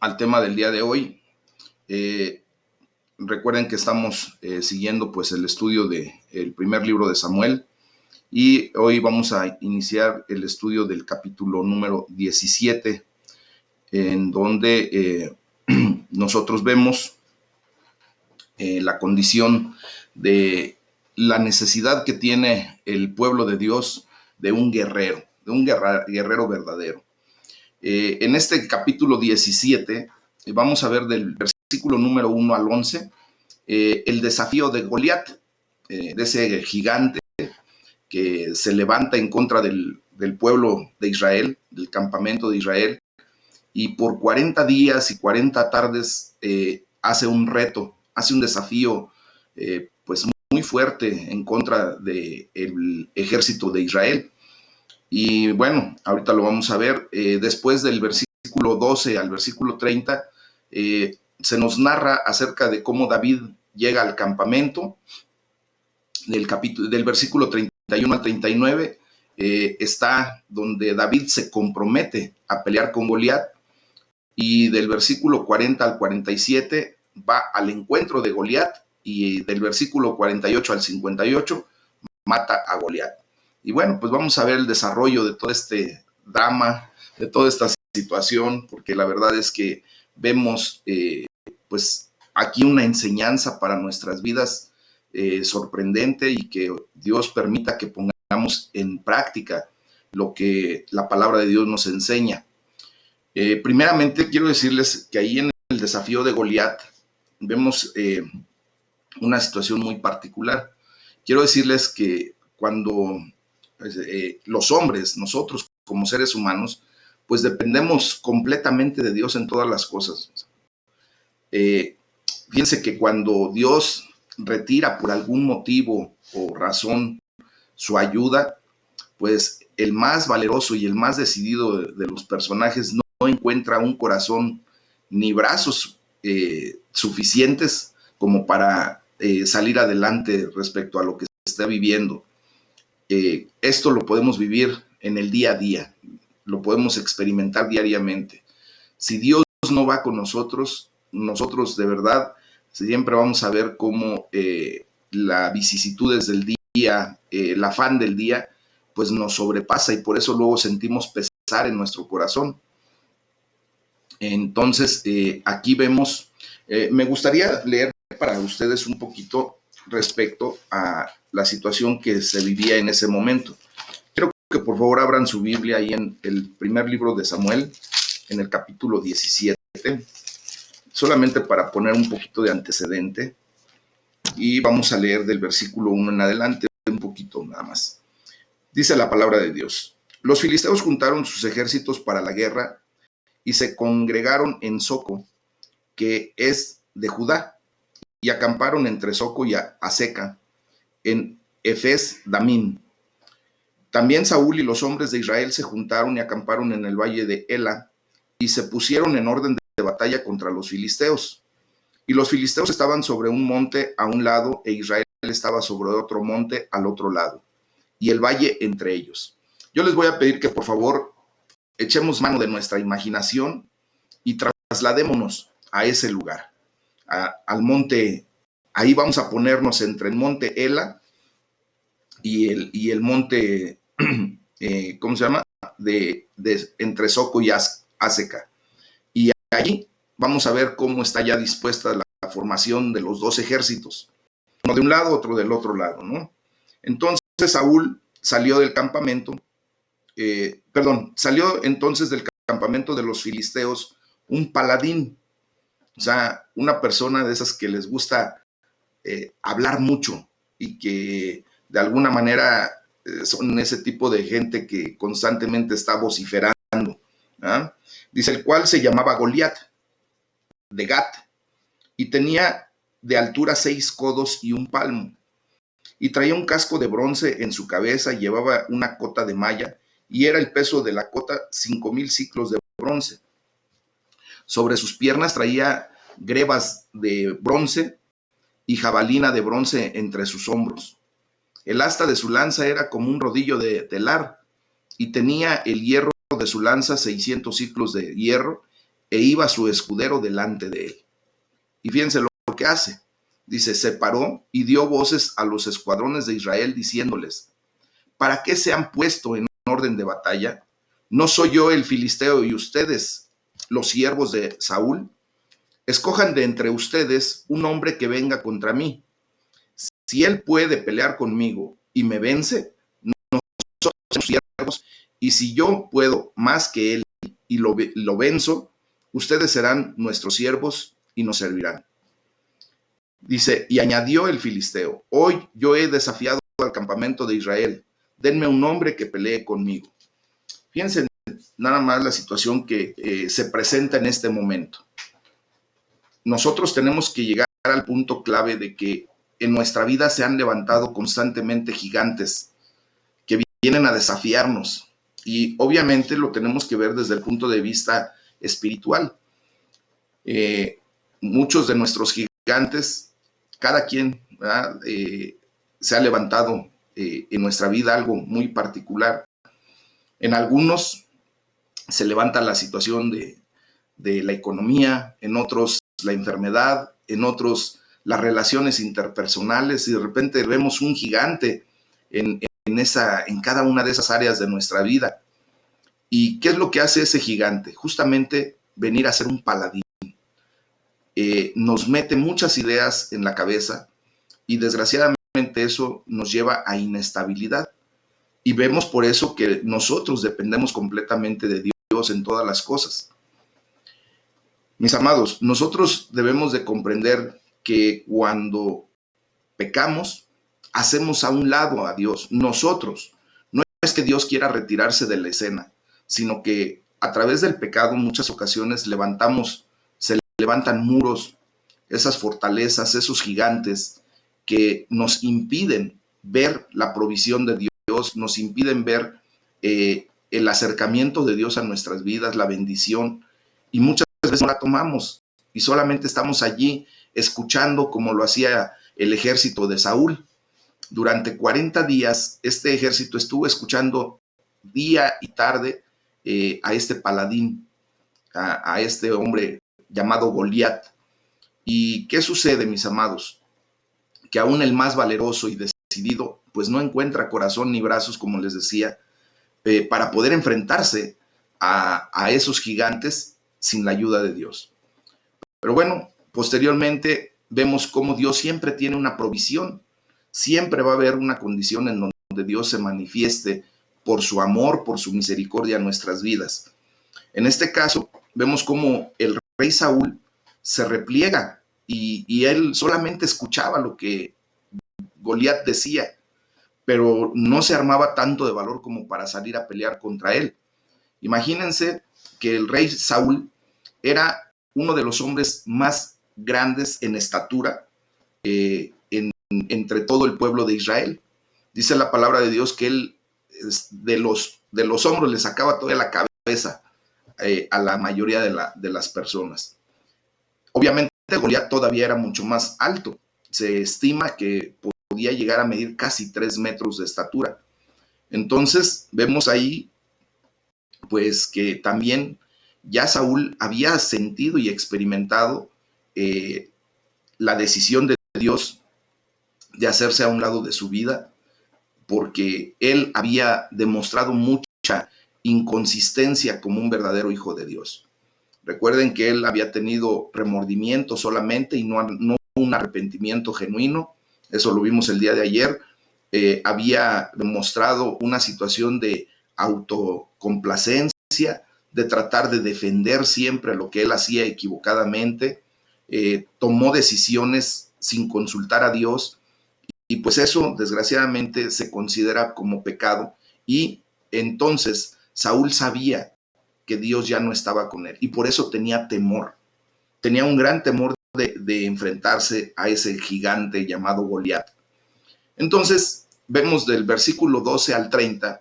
al tema del día de hoy. Eh, Recuerden que estamos siguiendo pues el estudio del primer libro de Samuel y hoy vamos a iniciar el estudio del capítulo número 17, en donde nosotros vemos la condición de la necesidad que tiene el pueblo de Dios de un guerrero verdadero. En este capítulo 17 vamos a ver del versículo número 1 al 11 el desafío de Goliat, de ese gigante que se levanta en contra del pueblo de Israel, del campamento de Israel, y por 40 días y 40 tardes hace un reto, hace un desafío pues muy fuerte en contra del ejército de Israel. Y bueno, ahorita lo vamos a ver. Después del versículo 12 al versículo 30, se nos narra acerca de cómo David llega al campamento. Del versículo 31 al 39 está donde David se compromete a pelear con Goliat. Y del versículo 40 al 47 va al encuentro de Goliat. Y del versículo 48 al 58 mata a Goliat. Y bueno, pues vamos a ver el desarrollo de todo este drama, de toda esta situación, porque la verdad es que vemos pues aquí una enseñanza para nuestras vidas sorprendente, y que Dios permita que pongamos en práctica lo que la palabra de Dios nos enseña. Primeramente quiero decirles que ahí en el desafío de Goliat vemos una situación muy particular. Quiero decirles que cuando los hombres, nosotros como seres humanos, pues dependemos completamente de Dios en todas las cosas. Fíjense que cuando Dios retira por algún motivo o razón su ayuda, pues el más valeroso y el más decidido de los personajes no encuentra un corazón ni brazos suficientes como para salir adelante respecto a lo que se está viviendo. Esto lo podemos vivir en el día a día, lo podemos experimentar diariamente. Si Dios no va con nosotros, nosotros de verdad siempre vamos a ver cómo las vicisitudes del día, el afán del día, pues nos sobrepasa, y por eso luego sentimos pesar en nuestro corazón. Entonces, aquí vemos, me gustaría leer para ustedes un poquito respecto a la situación que se vivía en ese momento. Quiero que por favor abran su Biblia ahí en el primer libro de Samuel, en el capítulo 17, solamente para poner un poquito de antecedente, y vamos a leer del versículo 1 en adelante, un poquito nada más. Dice la palabra de Dios: los filisteos juntaron sus ejércitos para la guerra y se congregaron en Soco, que es de Judá, y acamparon entre Soco y Aseca, en Efes Damín. También Saúl y los hombres de Israel se juntaron y acamparon en el valle de Ela, y se pusieron en orden de batalla contra los filisteos. Y los filisteos estaban sobre un monte a un lado, e Israel estaba sobre otro monte al otro lado, y el valle entre ellos. Yo les voy a pedir que por favor echemos mano de nuestra imaginación y trasladémonos a ese lugar, al monte. Ahí vamos a ponernos entre el monte Ela y el monte, ¿cómo se llama? Entre Soco y Aseca. Y allí vamos a ver cómo está ya dispuesta la formación de los dos ejércitos, uno de un lado, otro del otro lado, ¿no? Entonces Saúl salió del campamento, salió entonces del campamento de los filisteos un paladín, o sea, una persona de esas que les gusta hablar mucho y que de alguna manera son ese tipo de gente que constantemente está vociferando. ¿Ah? Dice, el cual se llamaba Goliat, de Gat, y tenía de altura 6 codos y un palmo, y traía un casco de bronce en su cabeza, y llevaba una cota de malla, y era el peso de la cota 5,000 siclos de bronce. Sobre sus piernas traía grebas de bronce y jabalina de bronce entre sus hombros. El asta de su lanza era como un rodillo de telar, y tenía el hierro de su lanza 600 ciclos de hierro, e iba su escudero delante de él. Y fíjense lo que hace. Dice, se paró y dio voces a los escuadrones de Israel diciéndoles, ¿para qué se han puesto en orden de batalla? ¿No soy yo el filisteo y ustedes los siervos de Saúl? Escojan de entre ustedes un hombre que venga contra mí. Si él puede pelear conmigo y me vence, nosotros somos siervos, y si yo puedo más que él y lo venzo, ustedes serán nuestros siervos y nos servirán. Dice, y añadió el filisteo, hoy yo he desafiado al campamento de Israel, denme un hombre que pelee conmigo. Fíjense nada más la situación que se presenta en este momento. Nosotros tenemos que llegar al punto clave de que en nuestra vida se han levantado constantemente gigantes que vienen a desafiarnos, y obviamente lo tenemos que ver desde el punto de vista espiritual. Muchos de nuestros gigantes, cada quien se ha levantado en nuestra vida algo muy particular. En algunos se levanta la situación de la economía, en otros la enfermedad, en otros las relaciones interpersonales, y de repente vemos un gigante en cada una de esas áreas de nuestra vida. ¿Y qué es lo que hace ese gigante? Justamente venir a ser un paladín. Nos mete muchas ideas en la cabeza y desgraciadamente eso nos lleva a inestabilidad. Y vemos por eso que nosotros dependemos completamente de Dios en todas las cosas. Mis amados, nosotros debemos de comprender que cuando pecamos, hacemos a un lado a Dios. Nosotros, no es que Dios quiera retirarse de la escena, sino que a través del pecado en muchas ocasiones se levantan muros, esas fortalezas, esos gigantes que nos impiden ver la provisión de Dios, nos impiden ver el acercamiento de Dios a nuestras vidas, la bendición, y muchas veces no la tomamos y solamente estamos allí escuchando, como lo hacía el ejército de Saúl. Durante 40 días este ejército estuvo escuchando día y tarde a este paladín, a este hombre llamado Goliat. ¿Y qué sucede, mis amados? Que aún el más valeroso y decidido, pues no encuentra corazón ni brazos, como les decía, para poder enfrentarse a esos gigantes sin la ayuda de Dios. Pero bueno, posteriormente vemos cómo Dios siempre tiene una provisión. Siempre va a haber una condición en donde Dios se manifieste por su amor, por su misericordia en nuestras vidas. En este caso, vemos cómo el rey Saúl se repliega y él solamente escuchaba lo que Goliat decía, pero no se armaba tanto de valor como para salir a pelear contra él. Imagínense que el rey Saúl era uno de los hombres más grandes en estatura entre todo el pueblo de Israel. Dice la palabra de Dios que él de los hombros le sacaba toda la cabeza a la mayoría de las personas. Obviamente Goliat todavía era mucho más alto. Se estima que podía llegar a medir casi 3 metros de estatura. Entonces vemos ahí pues que también ya Saúl había sentido y experimentado la decisión de Dios de hacerse a un lado de su vida, porque él había demostrado mucha inconsistencia como un verdadero hijo de Dios. Recuerden que él había tenido remordimiento solamente y no un arrepentimiento genuino. Eso lo vimos el día de ayer. Había demostrado una situación de autocomplacencia, de tratar de defender siempre lo que él hacía equivocadamente. Tomó decisiones sin consultar a Dios, y pues eso desgraciadamente se considera como pecado. Y entonces Saúl sabía que Dios ya no estaba con él y por eso tenía temor, tenía un gran temor de enfrentarse a ese gigante llamado Goliat. Entonces vemos del versículo 12 al 30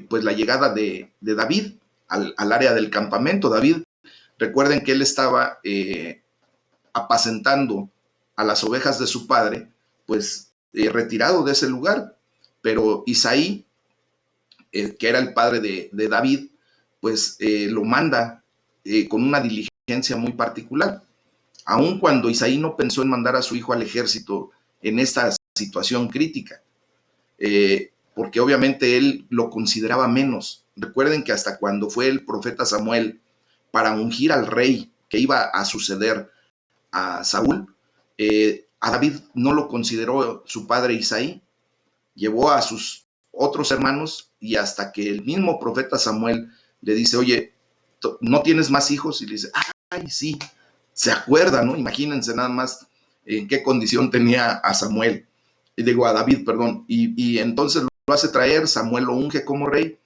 pues la llegada de David al área del campamento. David, recuerden que él estaba apacentando a las ovejas de su padre, pues retirado de ese lugar, pero Isaí, que era el padre de David, pues lo manda con una diligencia muy particular. Aun cuando Isaí no pensó en mandar a su hijo al ejército en esta situación crítica, porque obviamente él lo consideraba menos. Recuerden que hasta cuando fue el profeta Samuel para ungir al rey que iba a suceder a Saúl, a David no lo consideró su padre Isaí, llevó a sus otros hermanos y hasta que el mismo profeta Samuel le dice, oye, ¿no tienes más hijos? Y le dice, ay, sí, se acuerda, ¿no? Imagínense nada más en qué condición tenía a Samuel, digo a David, perdón, y entonces lo hace traer, Samuel lo unge como rey.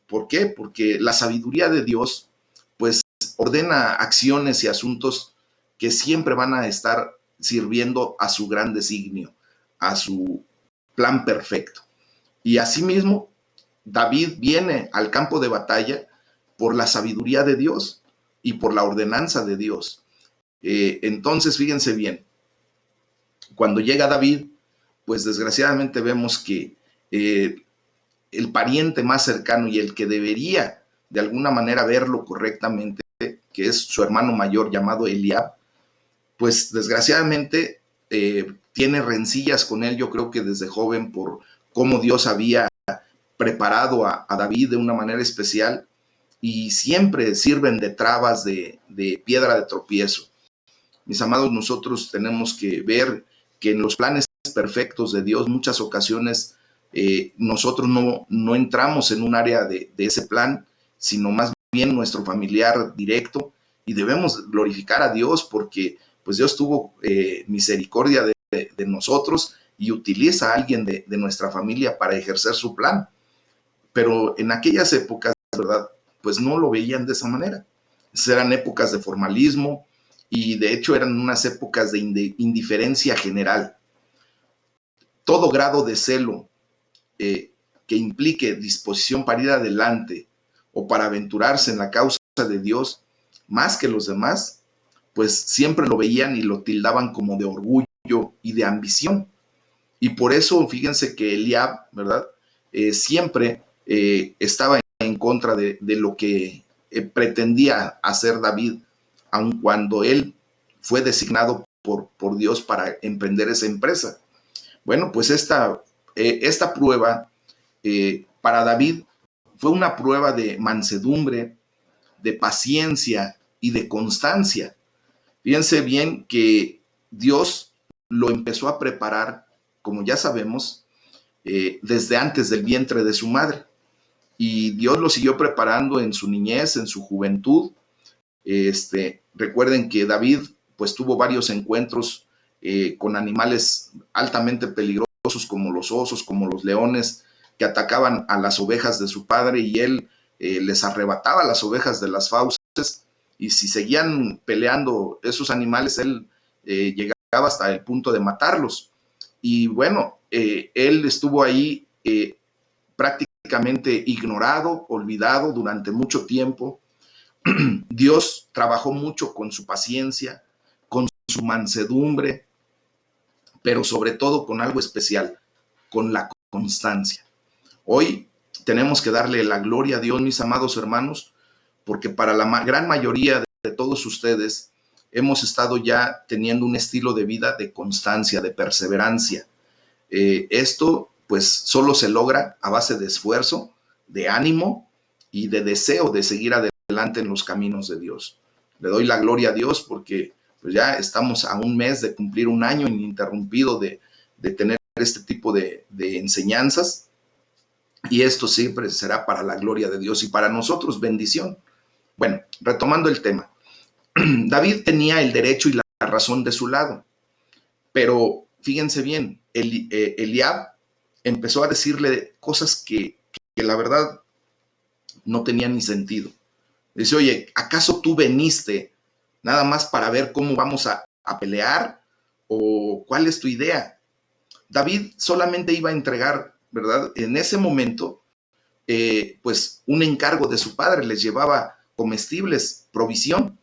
¿Por qué? Porque la sabiduría de Dios, pues, ordena acciones y asuntos que siempre van a estar sirviendo a su gran designio, a su plan perfecto. Y asimismo, David viene al campo de batalla por la sabiduría de Dios y por la ordenanza de Dios. Entonces, fíjense bien, cuando llega David, pues desgraciadamente vemos que el pariente más cercano y el que debería de alguna manera verlo correctamente, que es su hermano mayor llamado Eliab, pues desgraciadamente tiene rencillas con él, yo creo que desde joven, por cómo Dios había preparado a David de una manera especial y siempre sirven de trabas, de piedra de tropiezo. Mis amados, nosotros tenemos que ver que en los planes perfectos de Dios muchas ocasiones nosotros no entramos en un área de ese plan, sino más bien nuestro familiar directo, y debemos glorificar a Dios porque pues Dios tuvo misericordia de nosotros y utiliza a alguien de nuestra familia para ejercer su plan. Pero en aquellas épocas, ¿verdad? Pues no lo veían de esa manera. Eran épocas de formalismo y de hecho eran unas épocas de indiferencia general. Todo grado de celo que implique disposición para ir adelante o para aventurarse en la causa de Dios más que los demás, pues siempre lo veían y lo tildaban como de orgullo y de ambición. Y por eso, fíjense que Eliab, ¿verdad? Siempre estaba en contra de lo que pretendía hacer David, aun cuando él fue designado por Dios para emprender esa empresa. Bueno, pues esta prueba para David fue una prueba de mansedumbre, de paciencia y de constancia. Fíjense bien que Dios lo empezó a preparar, como ya sabemos, desde antes del vientre de su madre. Y Dios lo siguió preparando en su niñez, en su juventud. Recuerden que David pues tuvo varios encuentros con animales altamente peligrosos como los osos, como los leones, que atacaban a las ovejas de su padre y él les arrebataba las ovejas de las fauces y si seguían peleando esos animales, él llegaba hasta el punto de matarlos. Y bueno, él estuvo ahí prácticamente ignorado, olvidado durante mucho tiempo. Dios trabajó mucho con su paciencia, con su mansedumbre, pero sobre todo con algo especial, con la constancia. Hoy tenemos que darle la gloria a Dios, mis amados hermanos, porque para la gran mayoría de todos ustedes hemos estado ya teniendo un estilo de vida de constancia, de perseverancia. Esto pues solo se logra a base de esfuerzo, de ánimo y de deseo de seguir adelante en los caminos de Dios. Le doy la gloria a Dios porque pues ya estamos a un mes de cumplir un año ininterrumpido de tener este tipo de enseñanzas y esto siempre será para la gloria de Dios y para nosotros bendición. Bueno, retomando el tema, David tenía el derecho y la razón de su lado, pero fíjense bien, Eliab empezó a decirle cosas que la verdad no tenían ni sentido. Dice, oye, ¿acaso tú veniste nada más para ver cómo vamos a pelear? ¿O cuál es tu idea? David solamente iba a entregar, ¿verdad? En ese momento, pues un encargo de su padre, les llevaba comestibles, provisión,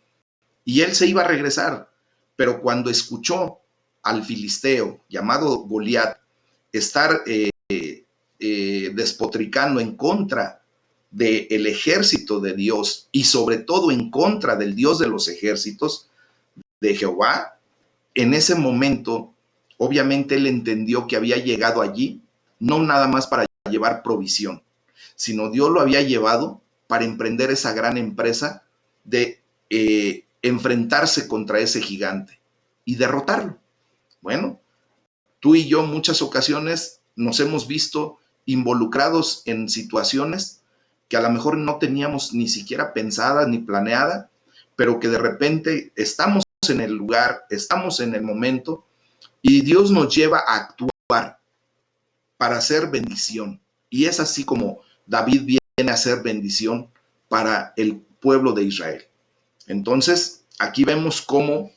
y él se iba a regresar. Pero cuando escuchó al filisteo llamado Goliat estar despotricando en contra del ejército de Dios y sobre todo en contra del Dios de los ejércitos, de Jehová, en ese momento, obviamente él entendió que había llegado allí, no nada más para llevar provisión, sino Dios lo había llevado para emprender esa gran empresa de enfrentarse contra ese gigante y derrotarlo. Bueno, tú y yo muchas ocasiones nos hemos visto involucrados en situaciones que a lo mejor no teníamos ni siquiera pensada ni planeada, pero que de repente estamos en el lugar, estamos en el momento y Dios nos lleva a actuar para hacer bendición. Y es así como David viene a hacer bendición para el pueblo de Israel. Entonces, aquí vemos cómo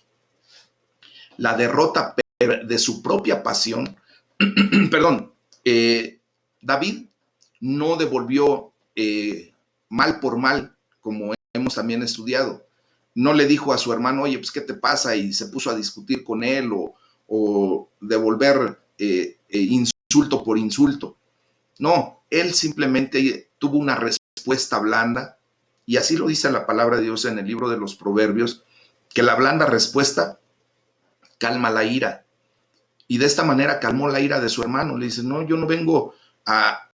la derrota de su propia pasión, perdón, David no devolvió mal por mal, como hemos también estudiado. No le dijo a su hermano, oye, pues, ¿qué te pasa? Y se puso a discutir con él o devolver insulto por insulto. No, él simplemente tuvo una respuesta blanda, y así lo dice la palabra de Dios en el libro de los Proverbios, que la blanda respuesta calma la ira. Y de esta manera calmó la ira de su hermano. Le dice, no, yo no vengo a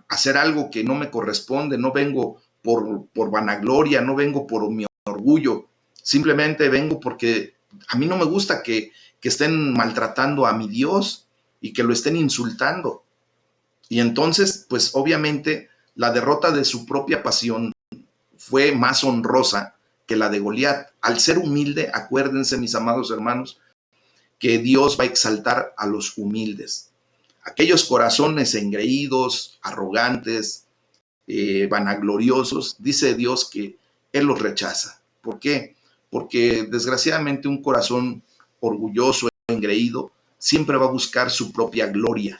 hacer algo que no me corresponde, no vengo por vanagloria, no vengo por mi orgullo, simplemente vengo porque a mí no me gusta que estén maltratando a mi Dios y que lo estén insultando. Y entonces, pues obviamente, la derrota de su propia pasión fue más honrosa que la de Goliat. Al ser humilde, acuérdense, mis amados hermanos, que Dios va a exaltar a los humildes. Aquellos corazones engreídos, arrogantes, vanagloriosos, dice Dios que Él los rechaza. ¿Por qué? Porque desgraciadamente un corazón orgulloso, engreído, siempre va a buscar su propia gloria.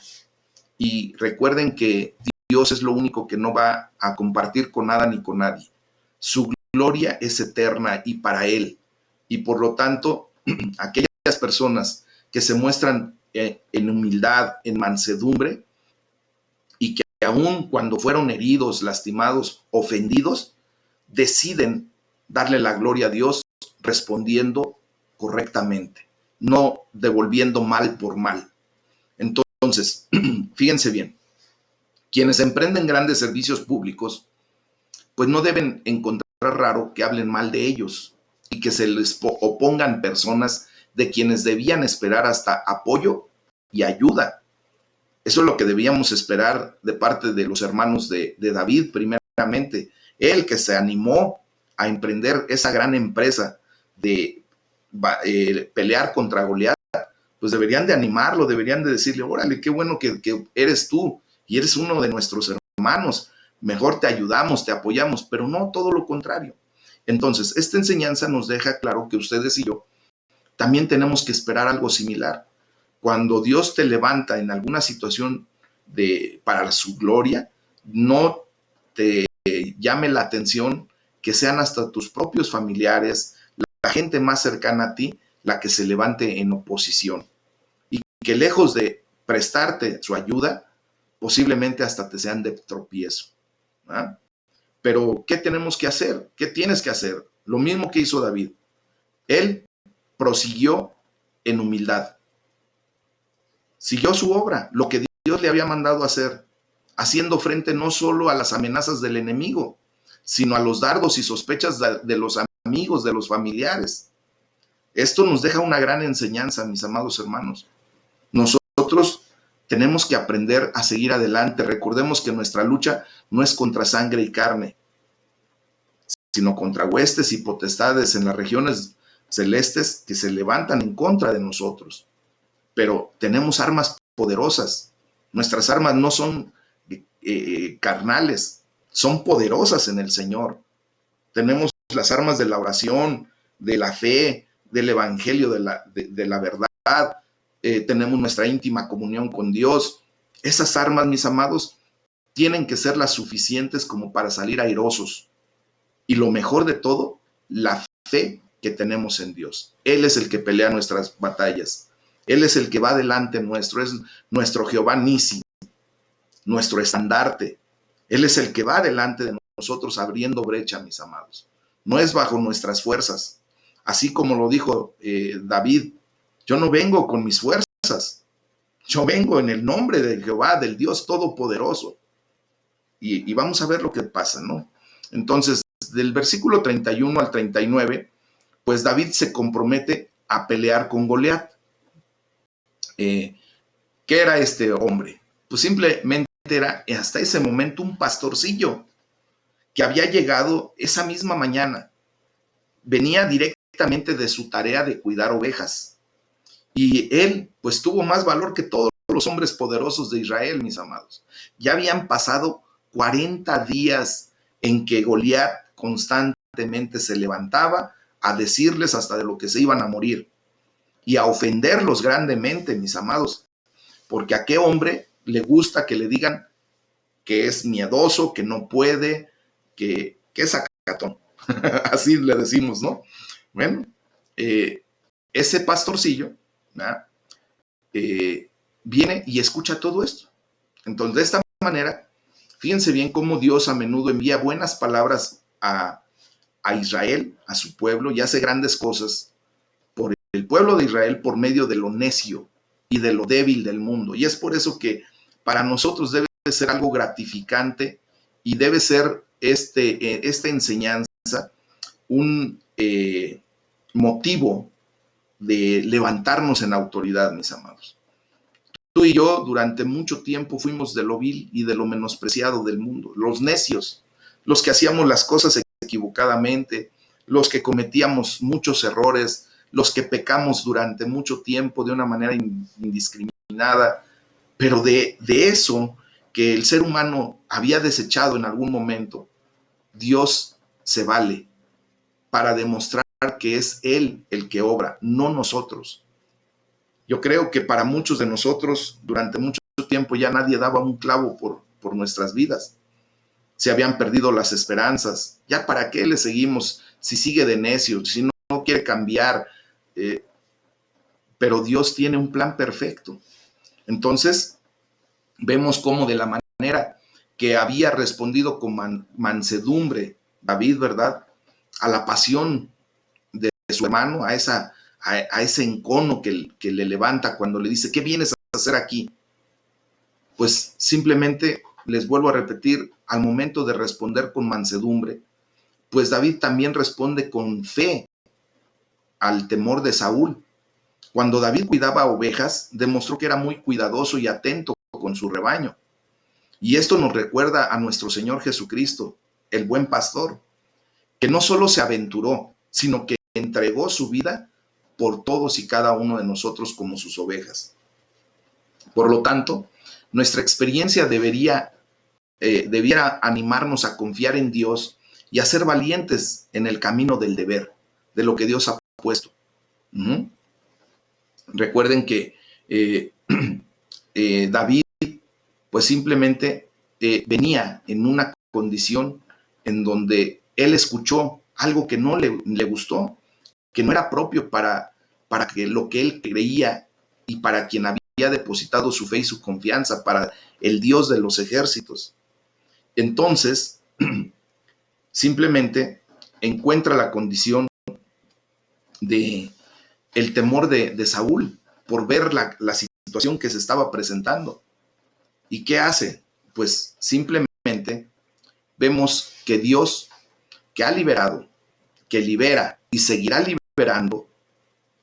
Y recuerden que Dios es lo único que no va a compartir con nada ni con nadie. Su gloria es eterna y para Él. Y por lo tanto, aquellas personas que se muestran en humildad, en mansedumbre, y que aun cuando fueron heridos, lastimados, ofendidos, deciden darle la gloria a Dios respondiendo correctamente, no devolviendo mal por mal. Entonces, fíjense bien, quienes emprenden grandes servicios públicos, pues no deben encontrar raro que hablen mal de ellos y que se les opongan personas de quienes debían esperar hasta apoyo y ayuda. Eso es lo que debíamos esperar de parte de los hermanos de David, primeramente. Él que se animó a emprender esa gran empresa de pelear contra Goliat, pues deberían de animarlo, deberían de decirle, órale, qué bueno que eres tú y eres uno de nuestros hermanos, mejor te ayudamos, te apoyamos, pero no todo lo contrario. Entonces, esta enseñanza nos deja claro que ustedes y yo también tenemos que esperar algo similar. Cuando Dios te levanta en alguna situación para su gloria, no te llame la atención que sean hasta tus propios familiares, la gente más cercana a ti, la que se levante en oposición. Y que lejos de prestarte su ayuda, posiblemente hasta te sean de tropiezo. ¿Ah? Pero, ¿qué tenemos que hacer? ¿Qué tienes que hacer? Lo mismo que hizo David. Él prosiguió en humildad. Siguió su obra, lo que Dios le había mandado hacer, haciendo frente no solo a las amenazas del enemigo, sino a los dardos y sospechas de los amigos, de los familiares. Esto nos deja una gran enseñanza, mis amados hermanos. Nosotros tenemos que aprender a seguir adelante. Recordemos que nuestra lucha no es contra sangre y carne, sino contra huestes y potestades en las regiones celestes que se levantan en contra de nosotros. Pero tenemos armas poderosas. Nuestras armas no son carnales, son poderosas en el Señor. Tenemos las armas de la oración, de la fe, del evangelio, de la verdad. Tenemos nuestra íntima comunión con Dios. Esas armas, mis amados, tienen que ser las suficientes como para salir airosos. Y lo mejor de todo, la fe que tenemos en Dios. Él es el que pelea nuestras batallas. Él es el que va delante nuestro, es nuestro Jehová Nisi. nuestro estandarte. Él es el que va delante de nosotros abriendo brecha, mis amados. No es bajo nuestras fuerzas. Así como lo dijo David, yo no vengo con mis fuerzas, yo vengo en el nombre de Jehová, del Dios Todopoderoso. Y vamos a ver lo que pasa, ¿no? Entonces, del versículo 31 al 39, pues David se compromete a pelear con Goliat. ¿Qué era este hombre? Pues simplemente era hasta ese momento un pastorcillo que había llegado esa misma mañana. Venía directamente de su tarea de cuidar ovejas. Y él, pues, tuvo más valor que todos los hombres poderosos de Israel, mis amados. Ya habían pasado 40 días en que Goliat constantemente se levantaba a decirles hasta de lo que se iban a morir y a ofenderlos grandemente, mis amados, porque a qué hombre le gusta que le digan que es miedoso, que no puede, que es sacatón. Así le decimos, ¿no? Bueno, ese pastorcillo, viene y escucha todo esto. Entonces, de esta manera, fíjense bien cómo Dios a menudo envía buenas palabras a Israel, a su pueblo, y hace grandes cosas por el pueblo de Israel por medio de lo necio y de lo débil del mundo. Y es por eso que para nosotros debe ser algo gratificante y debe ser esta enseñanza un motivo de levantarnos en autoridad, mis amados. Tú y yo durante mucho tiempo fuimos de lo vil y de lo menospreciado del mundo, los necios, los que hacíamos las cosas equivocadamente, los que cometíamos muchos errores, los que pecamos durante mucho tiempo de una manera indiscriminada, pero de eso que el ser humano había desechado en algún momento, Dios se vale para demostrar que es Él el que obra, no nosotros. Yo creo que para muchos de nosotros, durante mucho tiempo ya nadie daba un clavo por nuestras vidas. Se habían perdido las esperanzas. ¿Ya para qué le seguimos si sigue de necio, si no quiere cambiar? Pero Dios tiene un plan perfecto. Entonces, vemos cómo de la manera que había respondido con mansedumbre David, ¿verdad? A la pasión de su hermano, a ese encono que le levanta cuando le dice, ¿qué vienes a hacer aquí? Pues simplemente, les vuelvo a repetir, al momento de responder con mansedumbre, pues David también responde con fe al temor de Saúl. Cuando David cuidaba ovejas, demostró que era muy cuidadoso y atento con su rebaño. Y esto nos recuerda a nuestro Señor Jesucristo, el buen pastor, que no solo se aventuró, sino que entregó su vida por todos y cada uno de nosotros como sus ovejas. Por lo tanto, nuestra experiencia debiera animarnos a confiar en Dios y a ser valientes en el camino del deber, de lo que Dios ha puesto. Recuerden que David, pues simplemente venía en una condición en donde él escuchó algo que no le gustó, que no era propio para que lo que él creía y para quien había depositado su fe y su confianza, para el Dios de los ejércitos. Entonces, simplemente encuentra la condición de el temor de Saúl por ver la situación que se estaba presentando. ¿Y qué hace? Pues simplemente vemos que Dios, que ha liberado, que libera y seguirá liberando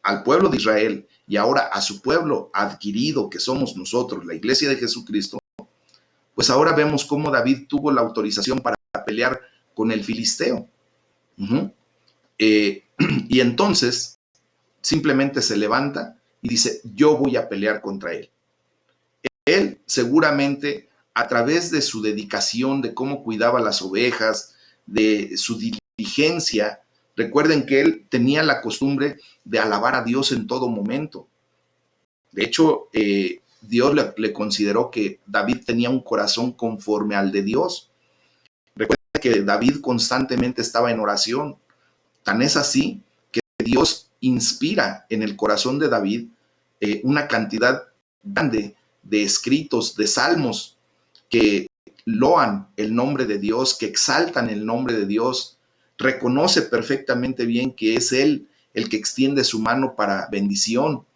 al pueblo de Israel y ahora a su pueblo adquirido, que somos nosotros, la iglesia de Jesucristo, pues ahora vemos cómo David tuvo la autorización para pelear con el filisteo. Y entonces simplemente se levanta y dice, yo voy a pelear contra él. Él seguramente, a través de su dedicación, de cómo cuidaba las ovejas, de su diligencia, recuerden que él tenía la costumbre de alabar a Dios en todo momento. De hecho, Dios le consideró que David tenía un corazón conforme al de Dios. Recuerden que David constantemente estaba en oración. Tan es así que Dios inspira en el corazón de David una cantidad grande de escritos, de salmos, que loan el nombre de Dios, que exaltan el nombre de Dios, reconoce perfectamente bien que es Él el que extiende su mano para bendición.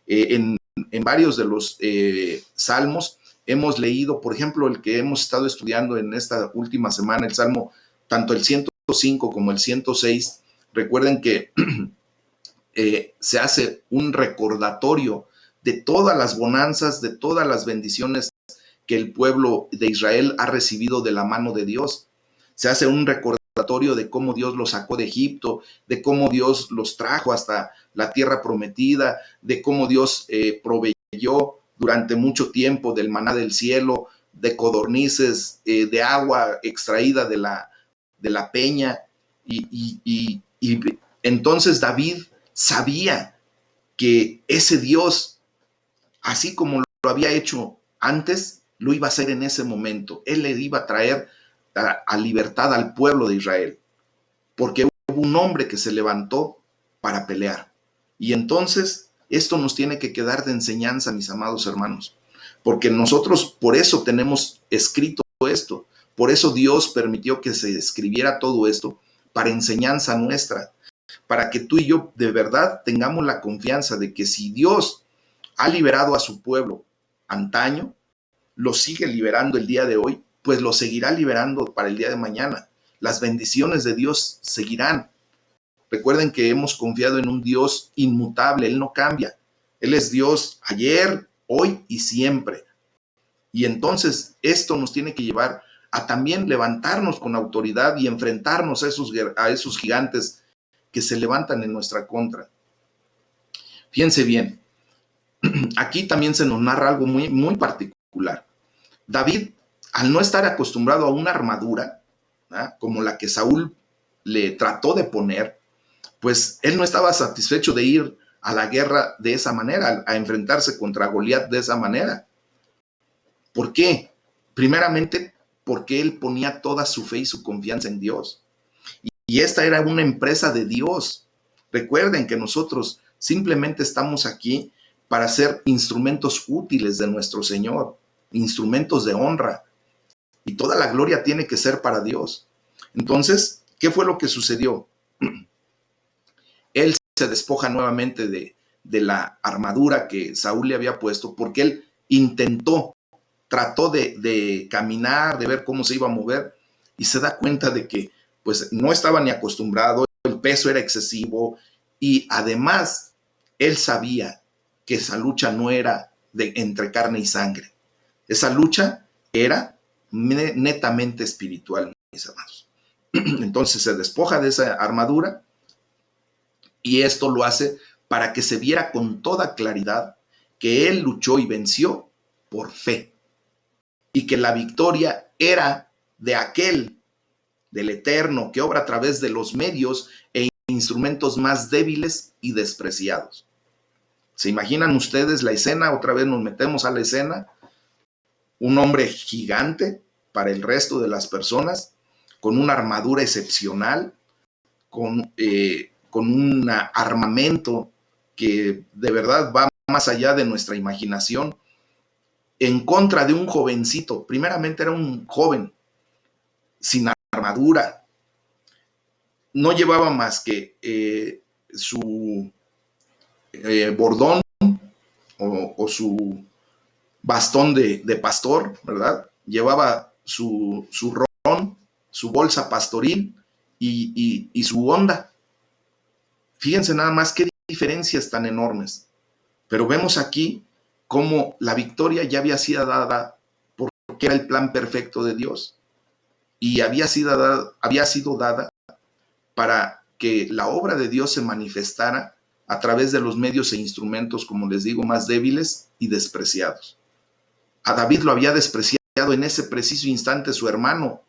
En varios de los salmos hemos leído, por ejemplo, el que hemos estado estudiando en esta última semana, el salmo, tanto el 105 como el 106, recuerden que se hace un recordatorio de todas las bonanzas, de todas las bendiciones que el pueblo de Israel ha recibido de la mano de Dios. Se hace un recordatorio de cómo Dios los sacó de Egipto, de cómo Dios los trajo hasta la tierra prometida, de cómo Dios proveyó durante mucho tiempo del maná del cielo, de codornices, de agua extraída de la peña. Y entonces David sabía que ese Dios, así como lo había hecho antes, lo iba a hacer en ese momento. Él le iba a traer a libertad al pueblo de Israel, porque hubo un hombre que se levantó para pelear. Y entonces esto nos tiene que quedar de enseñanza, mis amados hermanos, porque nosotros por eso tenemos escrito esto, por eso Dios permitió que se escribiera todo esto para enseñanza nuestra, para que tú y yo de verdad tengamos la confianza de que si Dios ha liberado a su pueblo antaño, lo sigue liberando el día de hoy, pues lo seguirá liberando para el día de mañana. Las bendiciones de Dios seguirán. Recuerden que hemos confiado en un Dios inmutable, Él no cambia. Él es Dios ayer, hoy y siempre. Y entonces esto nos tiene que llevar a también levantarnos con autoridad y enfrentarnos a esos gigantes que se levantan en nuestra contra. Fíjense bien, aquí también se nos narra algo muy, muy particular. David, al no estar acostumbrado a una armadura, ¿ah?, como la que Saúl le trató de poner, pues él no estaba satisfecho de ir a la guerra de esa manera, a enfrentarse contra Goliat de esa manera. ¿Por qué? Primeramente, porque él ponía toda su fe y su confianza en Dios. Y esta era una empresa de Dios. Recuerden que nosotros simplemente estamos aquí para ser instrumentos útiles de nuestro Señor, instrumentos de honra. Y toda la gloria tiene que ser para Dios. Entonces, ¿qué fue lo que sucedió? Él se despoja nuevamente de la armadura que Saúl le había puesto, porque él trató de caminar, de ver cómo se iba a mover, y se da cuenta de que pues no estaba ni acostumbrado, el peso era excesivo, y además él sabía que esa lucha no era entre carne y sangre. Esa lucha era netamente espiritual, mis amados. Entonces se despoja de esa armadura, y esto lo hace para que se viera con toda claridad que él luchó y venció por fe, y que la victoria era de aquel, del Eterno, que obra a través de los medios e instrumentos más débiles y despreciados. ¿Se imaginan ustedes la escena? Otra vez nos metemos a la escena. Un hombre gigante para el resto de las personas, con una armadura excepcional, con un armamento que de verdad va más allá de nuestra imaginación, en contra de un jovencito. Primeramente era un joven sin armadura, no llevaba más que su bordón o su bastón de pastor, ¿verdad? Llevaba su ron, su bolsa pastoril y su onda. Fíjense nada más qué diferencias tan enormes. Pero vemos aquí cómo la victoria ya había sido dada porque era el plan perfecto de Dios, y había sido dada para que la obra de Dios se manifestara a través de los medios e instrumentos, como les digo, más débiles y despreciados. A David lo había despreciado en ese preciso instante su hermano.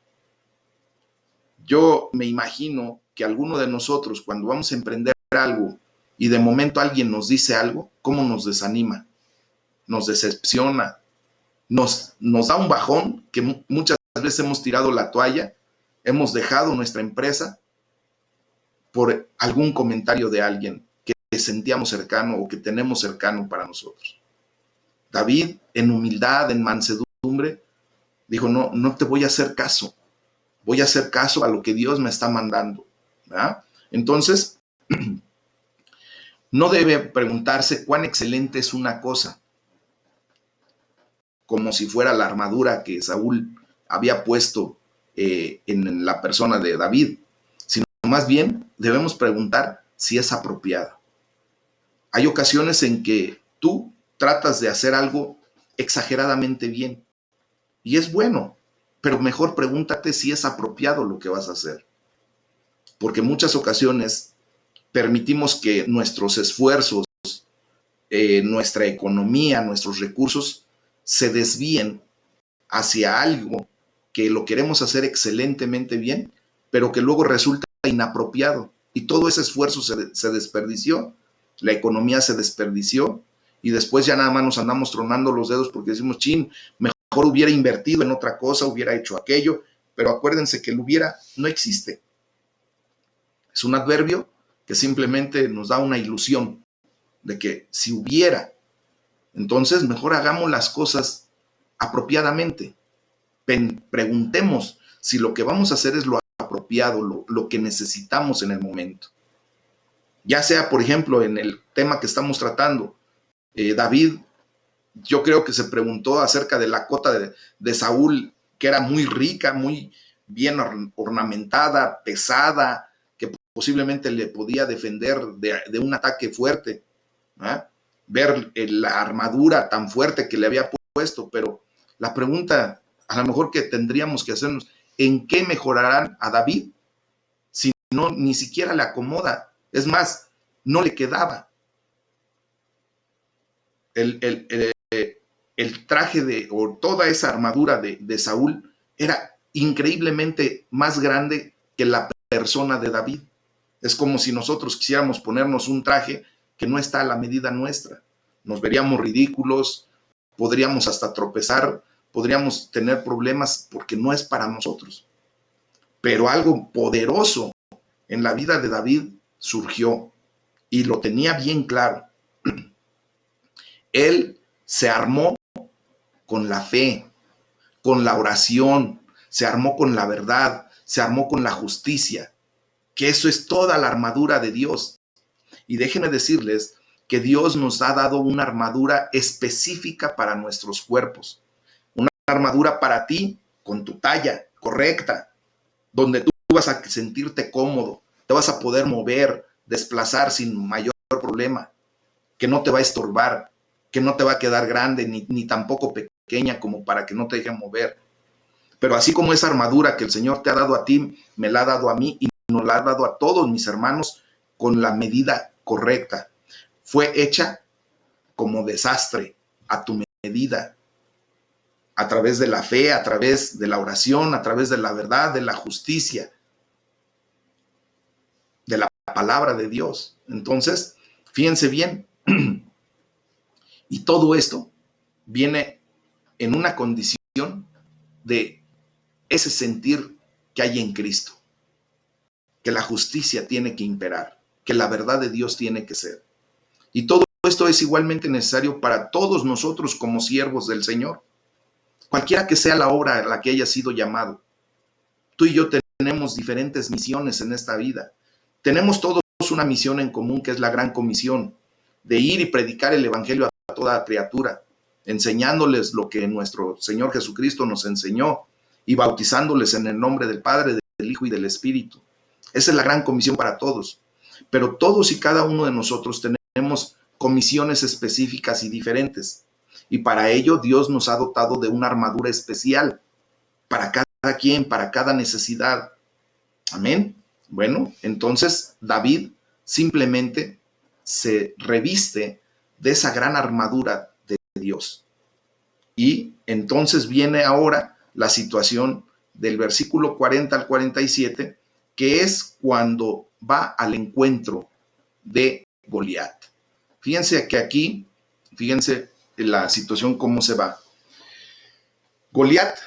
Yo me imagino que alguno de nosotros, cuando vamos a emprender algo y de momento alguien nos dice algo, ¿cómo nos desanima? Nos decepciona, nos da un bajón, que muchas veces hemos tirado la toalla, hemos dejado nuestra empresa por algún comentario de alguien que sentíamos cercano o que tenemos cercano para nosotros. David, en humildad, en mansedumbre, Dijo, no, no te voy a hacer caso, voy a hacer caso a lo que Dios me está mandando, ¿verdad? Entonces, no debe preguntarse cuán excelente es una cosa, como si fuera la armadura que Saúl había puesto en la persona de David, sino más bien debemos preguntar si es apropiada. Hay ocasiones en que tú tratas de hacer algo exageradamente bien y es bueno, pero mejor pregúntate si es apropiado lo que vas a hacer, porque en muchas ocasiones permitimos que nuestros esfuerzos, nuestra economía, nuestros recursos se desvíen hacia algo que lo queremos hacer excelentemente bien, pero que luego resulta inapropiado. Y todo ese esfuerzo se desperdició, la economía se desperdició, y después ya nada más nos andamos tronando los dedos porque decimos, chin, mejor hubiera invertido en otra cosa, hubiera hecho aquello, pero acuérdense que el hubiera no existe. Es un adverbio que simplemente nos da una ilusión de que si hubiera, entonces mejor hagamos las cosas apropiadamente. Preguntemos si lo que vamos a hacer es lo apropiado, lo que necesitamos en el momento. Ya sea, por ejemplo, en el tema que estamos tratando, David, yo creo que se preguntó acerca de la cota de Saúl, que era muy rica, muy bien ornamentada, pesada, que posiblemente le podía defender de un ataque fuerte. ¿Ah? Ver la armadura tan fuerte que le había puesto, pero la pregunta a lo mejor que tendríamos que hacernos, ¿en qué mejorarán a David si no ni siquiera le acomoda? Es más, no le quedaba. El traje o toda esa armadura de Saúl era increíblemente más grande que la persona de David. Es como si nosotros quisiéramos ponernos un traje que no está a la medida nuestra. Nos veríamos ridículos, podríamos hasta tropezar, podríamos tener problemas porque no es para nosotros. Pero algo poderoso en la vida de David surgió y lo tenía bien claro. Él se armó con la fe, con la oración, se armó con la verdad, se armó con la justicia, que eso es toda la armadura de Dios. Y déjenme decirles que Dios nos ha dado una armadura específica para nuestros cuerpos. Una armadura para ti con tu talla correcta, donde tú vas a sentirte cómodo, te vas a poder mover, desplazar sin mayor problema, que no te va a estorbar, que no te va a quedar grande ni tampoco pequeña como para que no te deje mover. Pero así como esa armadura que el Señor te ha dado a ti, me la ha dado a mí y nos la ha dado a todos mis hermanos con la medida correcta. Fue hecha como desastre, a tu medida, a través de la fe, a través de la oración, a través de la verdad, de la justicia, de la palabra de Dios. Entonces, fíjense bien, y todo esto viene en una condición de ese sentir que hay en Cristo, que la justicia tiene que imperar, que la verdad de Dios tiene que ser. Y todo esto es igualmente necesario para todos nosotros como siervos del Señor. Cualquiera que sea la obra a la que haya sido llamado. Tú y yo tenemos diferentes misiones en esta vida. Tenemos todos una misión en común que es la gran comisión de ir y predicar el evangelio a toda criatura, enseñándoles lo que nuestro Señor Jesucristo nos enseñó y bautizándoles en el nombre del Padre, del Hijo y del Espíritu. Esa es la gran comisión para todos. Pero todos y cada uno de nosotros tenemos comisiones específicas y diferentes. Y para ello Dios nos ha dotado de una armadura especial para cada quien, para cada necesidad. Amén. Bueno, entonces David simplemente se reviste de esa gran armadura de Dios. Y entonces viene ahora la situación del versículo 40 al 47, que es cuando va al encuentro de Goliat. Fíjense que aquí, fíjense la situación cómo se va. Goliat,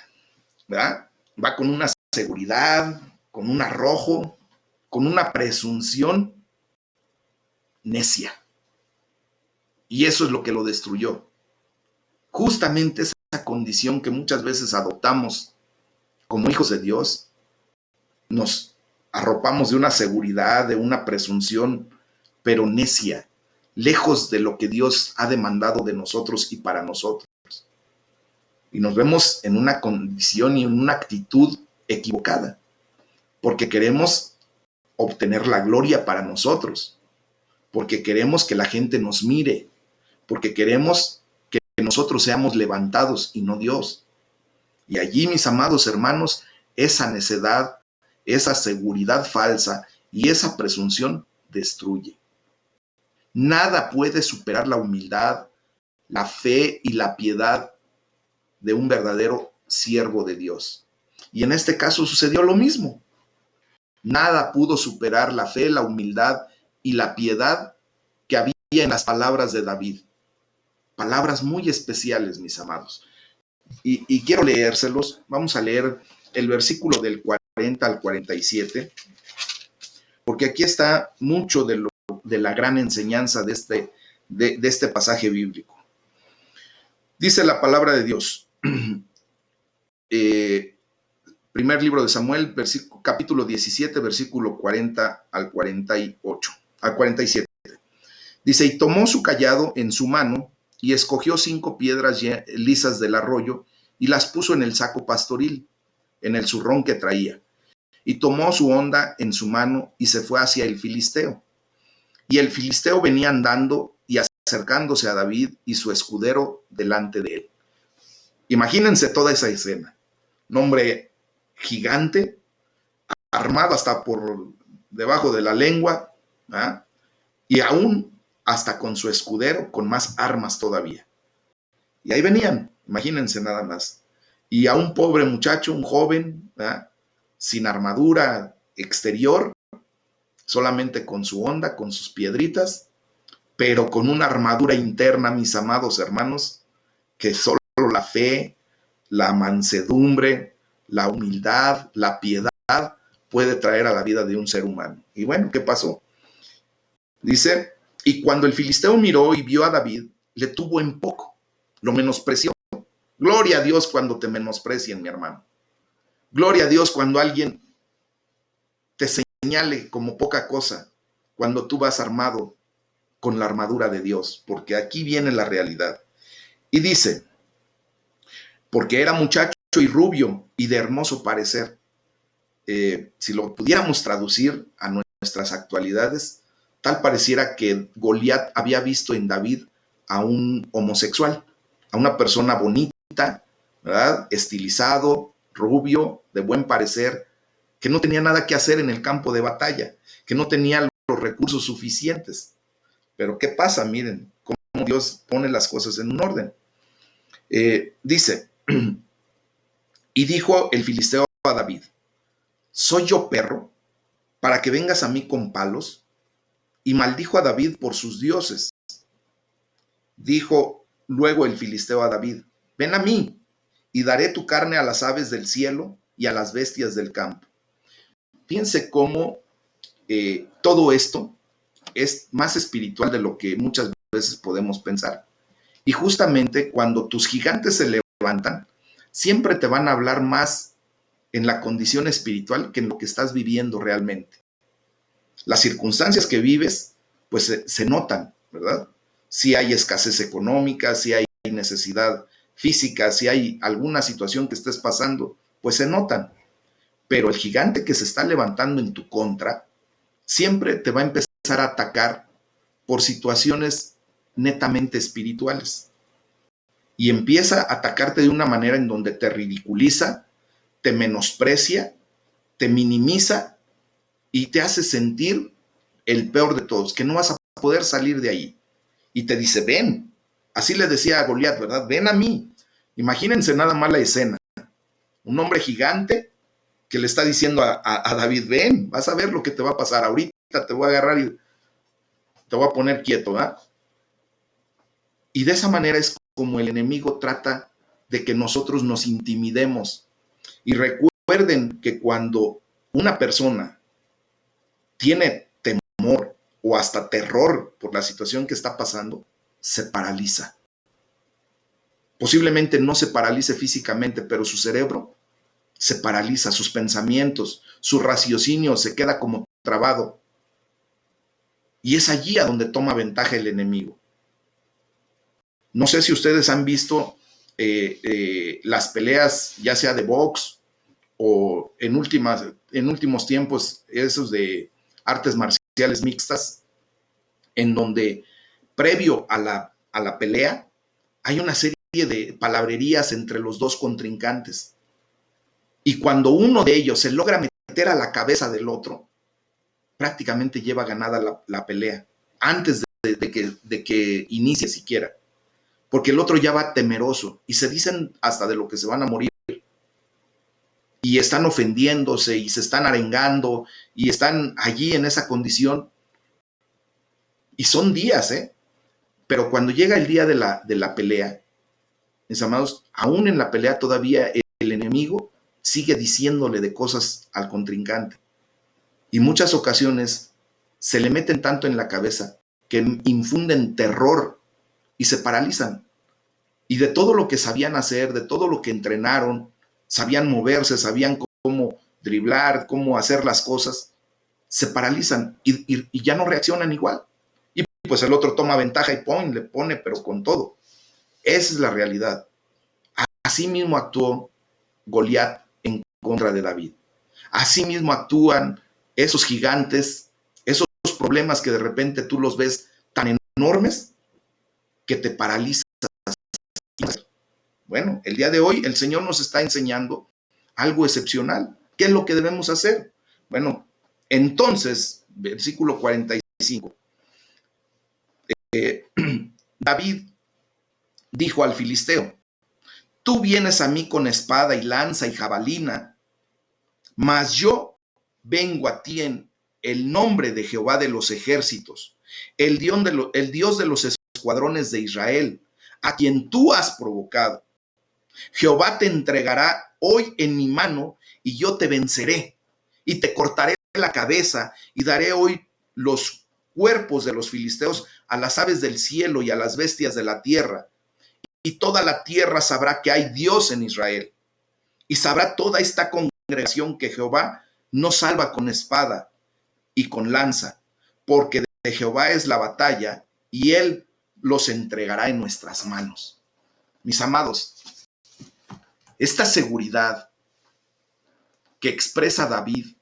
¿verdad? Va con una seguridad, con un arrojo, con una presunción necia. Y eso es lo que lo destruyó. Justamente esa condición que muchas veces adoptamos como hijos de Dios, nos arropamos de una seguridad, de una presunción, pero necia, lejos de lo que Dios ha demandado de nosotros y para nosotros. Y nos vemos en una condición y en una actitud equivocada, porque queremos obtener la gloria para nosotros, porque queremos que la gente nos mire, porque queremos que nosotros seamos levantados y no Dios. Y allí, mis amados hermanos, esa necedad, esa seguridad falsa y esa presunción destruye. Nada puede superar la humildad, la fe y la piedad de un verdadero siervo de Dios. Y en este caso sucedió lo mismo. Nada pudo superar la fe, la humildad y la piedad que había en las palabras de David. Palabras muy especiales, mis amados. Y quiero leérselos. Vamos a leer el versículo del 40 al 47, porque aquí está mucho de la gran enseñanza de este pasaje bíblico. Dice la palabra de Dios, primer libro de Samuel, capítulo 17, versículo 40 al 48, al 47. Dice, y tomó su cayado en su mano y escogió 5 piedras lisas del arroyo y las puso en el saco pastoril, en el zurrón que traía. Y tomó su honda en su mano y se fue hacia el filisteo. Y el filisteo venía andando y acercándose a David y su escudero delante de él. Imagínense toda esa escena. Un hombre gigante, armado hasta por debajo de la lengua, ¿eh? Y aún hasta con su escudero, con más armas todavía. Y ahí venían, imagínense nada más. Y a un pobre muchacho, un joven, ¿eh? Sin armadura exterior, solamente con su honda, con sus piedritas, pero con una armadura interna, mis amados hermanos, que solo la fe, la mansedumbre, la humildad, la piedad puede traer a la vida de un ser humano. Y bueno, ¿qué pasó? Dice, y cuando el filisteo miró y vio a David, le tuvo en poco, lo menospreció. Gloria a Dios cuando te menosprecien, mi hermano. Gloria a Dios cuando alguien te señale como poca cosa, cuando tú vas armado con la armadura de Dios, porque aquí viene la realidad. Y dice, porque era muchacho y rubio y de hermoso parecer. Si lo pudiéramos traducir a nuestras actualidades, tal pareciera que Goliat había visto en David a un homosexual, a una persona bonita, ¿verdad? Estilizado, rubio, de buen parecer, que no tenía nada que hacer en el campo de batalla, que no tenía los recursos suficientes. Pero ¿qué pasa? Miren cómo Dios pone las cosas en un orden. Dice, y dijo el filisteo a David, ¿soy yo perro para que vengas a mí con palos? Y maldijo a David por sus dioses. Dijo luego el filisteo a David, ven a mí y daré tu carne a las aves del cielo y a las bestias del campo. Fíjense cómo todo esto es más espiritual de lo que muchas veces podemos pensar. Y justamente cuando tus gigantes se levantan, siempre te van a hablar más en la condición espiritual que en lo que estás viviendo realmente. Las circunstancias que vives, pues se notan, ¿verdad? Si hay escasez económica, si hay necesidad física, si hay alguna situación que estés pasando, pues se notan. Pero el gigante que se está levantando en tu contra, siempre te va a empezar a atacar por situaciones netamente espirituales. Y empieza a atacarte de una manera en donde te ridiculiza, te menosprecia, te minimiza y te hace sentir el peor de todos, que no vas a poder salir de ahí. Y te dice, ven. Así le decía a Goliat, ¿verdad? Ven a mí. Imagínense nada más la escena. Un hombre gigante que le está diciendo a David, ven, vas a ver lo que te va a pasar. Ahorita te voy a agarrar y te voy a poner quieto, ¿verdad? Y de esa manera es como el enemigo trata de que nosotros nos intimidemos. Y recuerden que cuando una persona tiene temor o hasta terror por la situación que está pasando, se paraliza. Posiblemente no se paralice físicamente, pero su cerebro se paraliza, sus pensamientos, su raciocinio se queda como trabado. Y es allí a donde toma ventaja el enemigo. No sé si ustedes han visto las peleas, ya sea de box o en últimos tiempos, esos de artes marciales mixtas, en donde previo a la pelea hay una serie de palabrerías entre los dos contrincantes. Y cuando uno de ellos se logra meter a la cabeza del otro, prácticamente lleva ganada la pelea antes de que inicie siquiera. Porque el otro ya va temeroso y se dicen hasta de lo que se van a morir. Y están ofendiéndose y se están arengando y están allí en esa condición. Y son días, ¿eh? Pero cuando llega el día de la pelea, mis amados, aún en la pelea todavía el enemigo sigue diciéndole de cosas al contrincante. Y muchas ocasiones se le meten tanto en la cabeza que infunden terror y se paralizan. Y de todo lo que sabían hacer, de todo lo que entrenaron, sabían moverse, sabían cómo driblar, cómo hacer las cosas, se paralizan y ya no reaccionan igual. Y pues el otro toma ventaja y le pone, pero con todo. Esa es la realidad. Así mismo actuó Goliat en contra de David. Así mismo actúan esos gigantes, esos problemas que de repente tú los ves tan enormes que te paralizan. Bueno, el día de hoy el Señor nos está enseñando algo excepcional. ¿Qué es lo que debemos hacer? Bueno, entonces, versículo 45, David dijo al filisteo: tú vienes a mí con espada y lanza y jabalina, mas yo vengo a ti en el nombre de Jehová de los ejércitos, el Dios de los escuadrones de Israel, a quien tú has provocado. Jehová te entregará hoy en mi mano y yo te venceré y te cortaré la cabeza y daré hoy los cuerpos de los filisteos a las aves del cielo y a las bestias de la tierra. Y toda la tierra sabrá que hay Dios en Israel. Y sabrá toda esta congregación que Jehová no salva con espada y con lanza, porque de Jehová es la batalla y él los entregará en nuestras manos. Mis amados, esta seguridad que expresa David,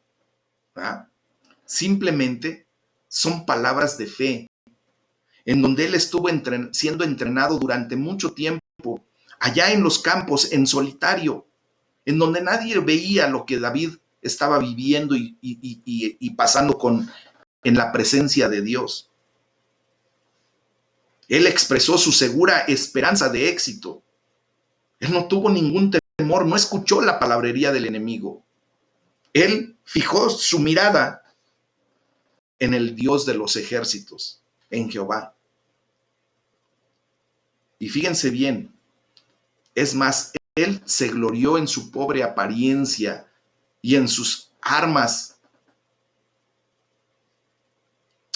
¿verdad?, simplemente son palabras de fe, en donde él estuvo siendo entrenado durante mucho tiempo, allá en los campos, en solitario, en donde nadie veía lo que David estaba viviendo y pasando en la presencia de Dios. Él expresó su segura esperanza de éxito. Él no tuvo ningún temor, no escuchó la palabrería del enemigo. Él fijó su mirada en el Dios de los ejércitos, en Jehová. Y fíjense bien, es más, él se glorió en su pobre apariencia y en sus armas,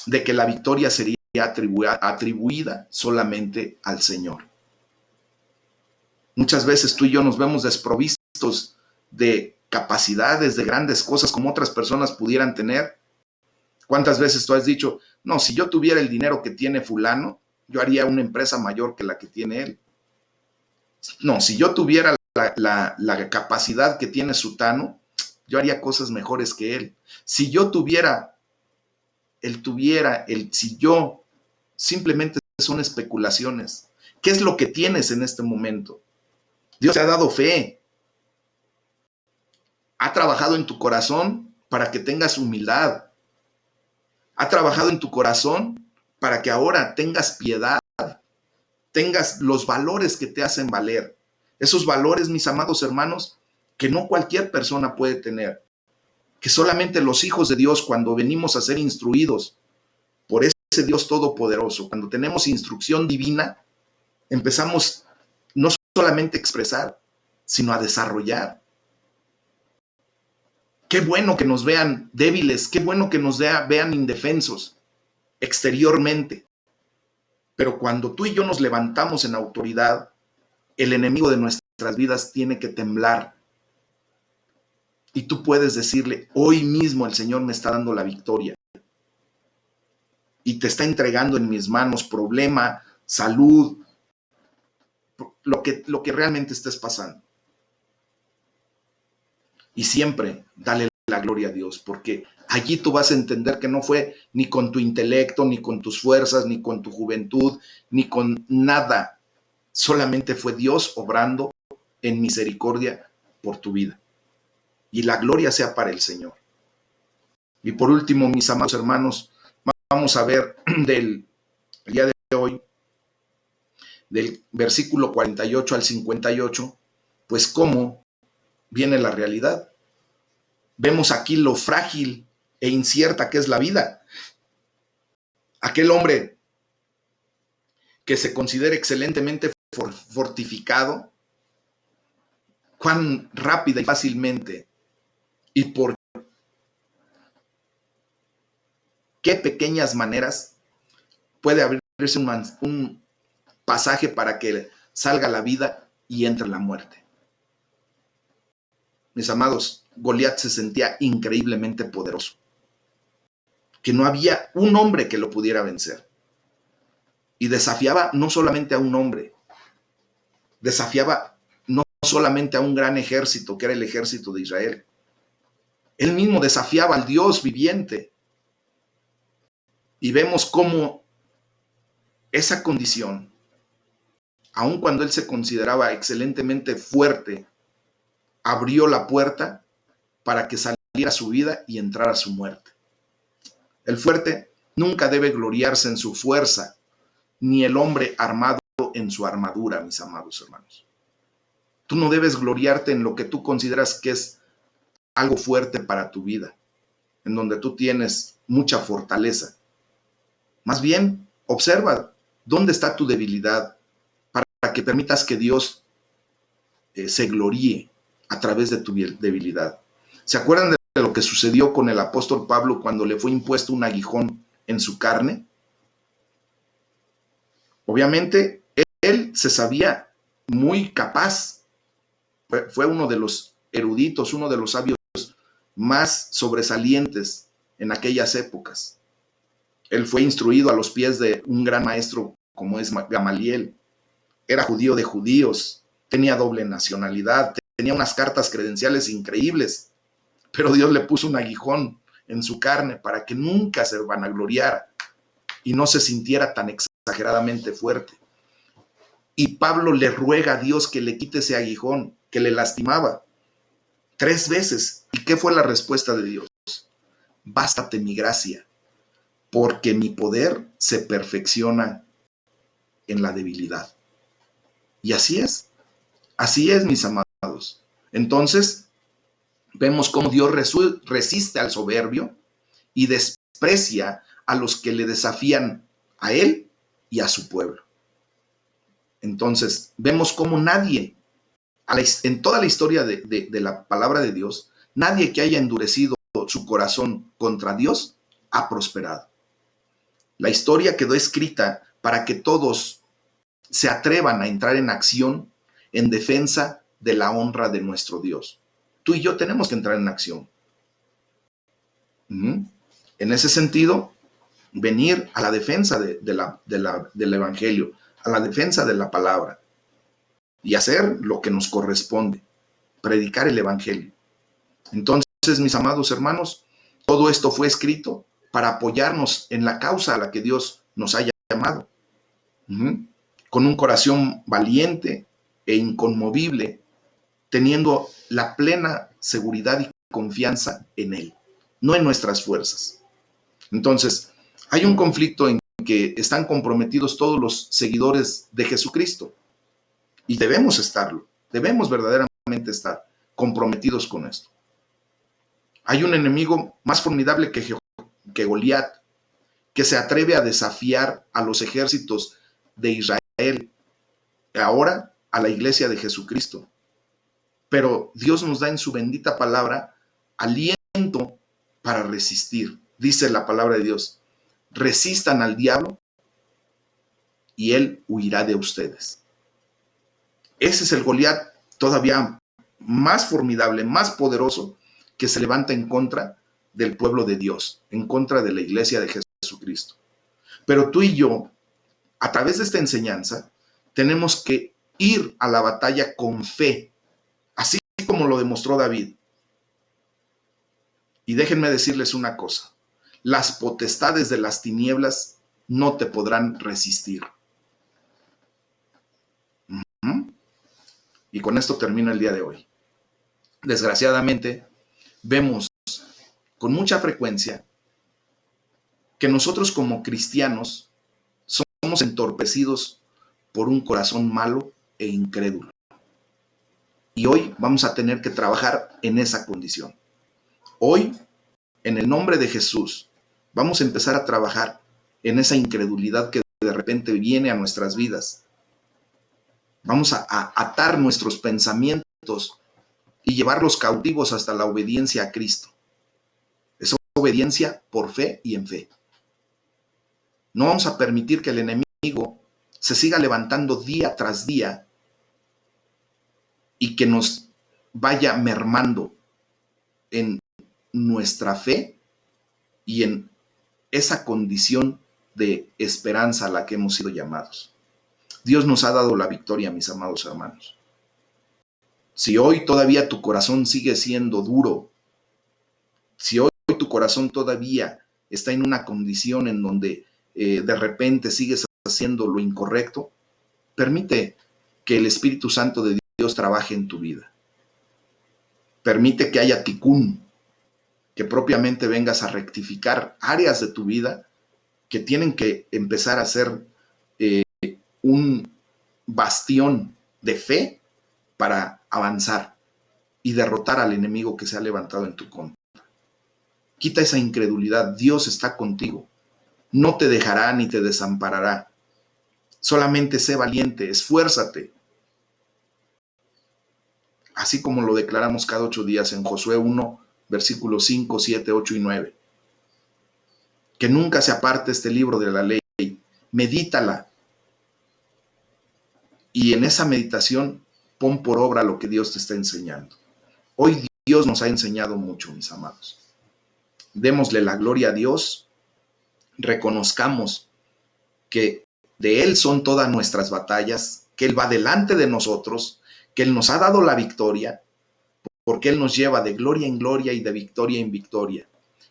de que la victoria sería atribuida solamente al Señor. Muchas veces tú y yo nos vemos desprovistos de capacidades, de grandes cosas como otras personas pudieran tener. ¿Cuántas veces tú has dicho, no, si yo tuviera el dinero que tiene fulano, yo haría una empresa mayor que la que tiene él? No, si yo tuviera la capacidad que tiene sutano, yo haría cosas mejores que él. Si yo tuviera, si yo, simplemente son especulaciones. ¿Qué es lo que tienes en este momento? Dios te ha dado fe. Ha trabajado en tu corazón para que tengas humildad. Ha trabajado en tu corazón para que ahora tengas piedad, tengas los valores que te hacen valer. Esos valores, mis amados hermanos, que no cualquier persona puede tener, que solamente los hijos de Dios, cuando venimos a ser instruidos por ese Dios todopoderoso, cuando tenemos instrucción divina, empezamos no solamente a expresar, sino a desarrollar. Qué bueno que nos vean débiles, qué bueno que nos vean indefensos exteriormente. Pero cuando tú y yo nos levantamos en autoridad, el enemigo de nuestras vidas tiene que temblar. Y tú puedes decirle, hoy mismo el Señor me está dando la victoria. Y te está entregando en mis manos problema, salud, lo que realmente estés pasando. Y siempre dale la gloria a Dios, porque allí tú vas a entender que no fue ni con tu intelecto, ni con tus fuerzas, ni con tu juventud, ni con nada. Solamente fue Dios obrando en misericordia por tu vida. Y la gloria sea para el Señor. Y por último, mis amados hermanos, vamos a ver del día de hoy, del versículo 48 al 58, pues cómo viene la realidad. Vemos aquí lo frágil e incierta que es la vida. Aquel hombre que se considera excelentemente fortificado, cuán rápida y fácilmente y por qué pequeñas maneras puede abrirse un pasaje para que salga la vida y entre la muerte. Mis amados, Goliat se sentía increíblemente poderoso, que no había un hombre que lo pudiera vencer. Y desafiaba no solamente a un hombre, desafiaba no solamente a un gran ejército, que era el ejército de Israel. Él mismo desafiaba al Dios viviente. Y vemos cómo esa condición, aun cuando él se consideraba excelentemente fuerte, abrió la puerta para que saliera su vida y entrara su muerte. El fuerte nunca debe gloriarse en su fuerza, ni el hombre armado en su armadura, mis amados hermanos. Tú no debes gloriarte en lo que tú consideras que es algo fuerte para tu vida, en donde tú tienes mucha fortaleza. Más bien, observa dónde está tu debilidad para que permitas que Dios se gloríe a través de tu debilidad. ¿Se acuerdan de lo que sucedió con el apóstol Pablo cuando le fue impuesto un aguijón en su carne? Obviamente, él se sabía muy capaz. Fue uno de los eruditos, uno de los sabios más sobresalientes en aquellas épocas. Él fue instruido a los pies de un gran maestro como es Gamaliel. Era judío de judíos, tenía doble nacionalidad, tenía unas cartas credenciales increíbles, pero Dios le puso un aguijón en su carne para que nunca se vanagloriara y no se sintiera tan exageradamente fuerte. Y Pablo le ruega a Dios que le quite ese aguijón que le lastimaba 3 veces. ¿Y qué fue la respuesta de Dios? Bástate mi gracia, porque mi poder se perfecciona en la debilidad. Y así es, mis amados. Entonces, vemos cómo Dios resiste al soberbio y desprecia a los que le desafían a él y a su pueblo. Entonces, vemos cómo nadie, en toda la historia de la palabra de Dios, nadie que haya endurecido su corazón contra Dios ha prosperado. La historia quedó escrita para que todos se atrevan a entrar en acción en defensa de la honra de nuestro Dios. Tú y yo tenemos que entrar en acción. En ese sentido, venir a la defensa del Evangelio, a la defensa de la palabra y hacer lo que nos corresponde, predicar el Evangelio. Entonces, mis amados hermanos, todo esto fue escrito para apoyarnos en la causa a la que Dios nos haya llamado. Con un corazón valiente e inconmovible, teniendo la plena seguridad y confianza en Él, no en nuestras fuerzas. Entonces, hay un conflicto en que están comprometidos todos los seguidores de Jesucristo y debemos estarlo, debemos verdaderamente estar comprometidos con esto. Hay un enemigo más formidable que Goliat, que se atreve a desafiar a los ejércitos de Israel, ahora a la iglesia de Jesucristo. Pero Dios nos da en su bendita palabra aliento para resistir. Dice la palabra de Dios, resistan al diablo y él huirá de ustedes. Ese es el Goliat todavía más formidable, más poderoso, que se levanta en contra del pueblo de Dios, en contra de la iglesia de Jesucristo. Pero tú y yo, a través de esta enseñanza, tenemos que ir a la batalla con fe, así como lo demostró David. Y déjenme decirles una cosa, las potestades de las tinieblas no te podrán resistir. Y con esto termino el día de hoy. Desgraciadamente, vemos con mucha frecuencia que nosotros como cristianos somos entorpecidos por un corazón malo e incrédulo. Y hoy vamos a tener que trabajar en esa condición. Hoy, en el nombre de Jesús, vamos a empezar a trabajar en esa incredulidad que de repente viene a nuestras vidas. Vamos a atar nuestros pensamientos y llevarlos cautivos hasta la obediencia a Cristo. Esa obediencia por fe y en fe. No vamos a permitir que el enemigo se siga levantando día tras día y que nos vaya mermando en nuestra fe y en esa condición de esperanza a la que hemos sido llamados. Dios nos ha dado la victoria, mis amados hermanos. Si hoy todavía tu corazón sigue siendo duro, si hoy tu corazón todavía está en una condición en donde de repente sigues haciendo lo incorrecto, permite que el Espíritu Santo de Dios trabaje en tu vida. Permite que haya ticún, que propiamente vengas a rectificar áreas de tu vida que tienen que empezar a ser un bastión de fe para avanzar y derrotar al enemigo que se ha levantado en tu contra. Quita esa incredulidad. Dios está contigo. No te dejará ni te desamparará. Solamente sé valiente, esfuérzate. Así como lo declaramos cada 8 días en Josué 1, versículos 5, 7, 8 y 9. Que nunca se aparte este libro de la ley. Medítala. Y en esa meditación pon por obra lo que Dios te está enseñando. Hoy Dios nos ha enseñado mucho, mis amados. Démosle la gloria a Dios. Reconozcamos que de Él son todas nuestras batallas, que Él va delante de nosotros, que Él nos ha dado la victoria, porque Él nos lleva de gloria en gloria y de victoria en victoria.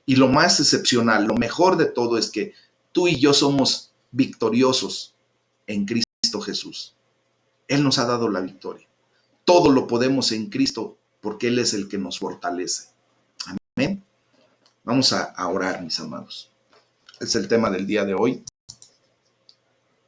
Y lo más excepcional, lo mejor de todo es que tú y yo somos victoriosos en Cristo Jesús. Él nos ha dado la victoria. Todo lo podemos en Cristo porque Él es el que nos fortalece. Amén. Vamos a orar, mis amados. Es el tema del día de hoy.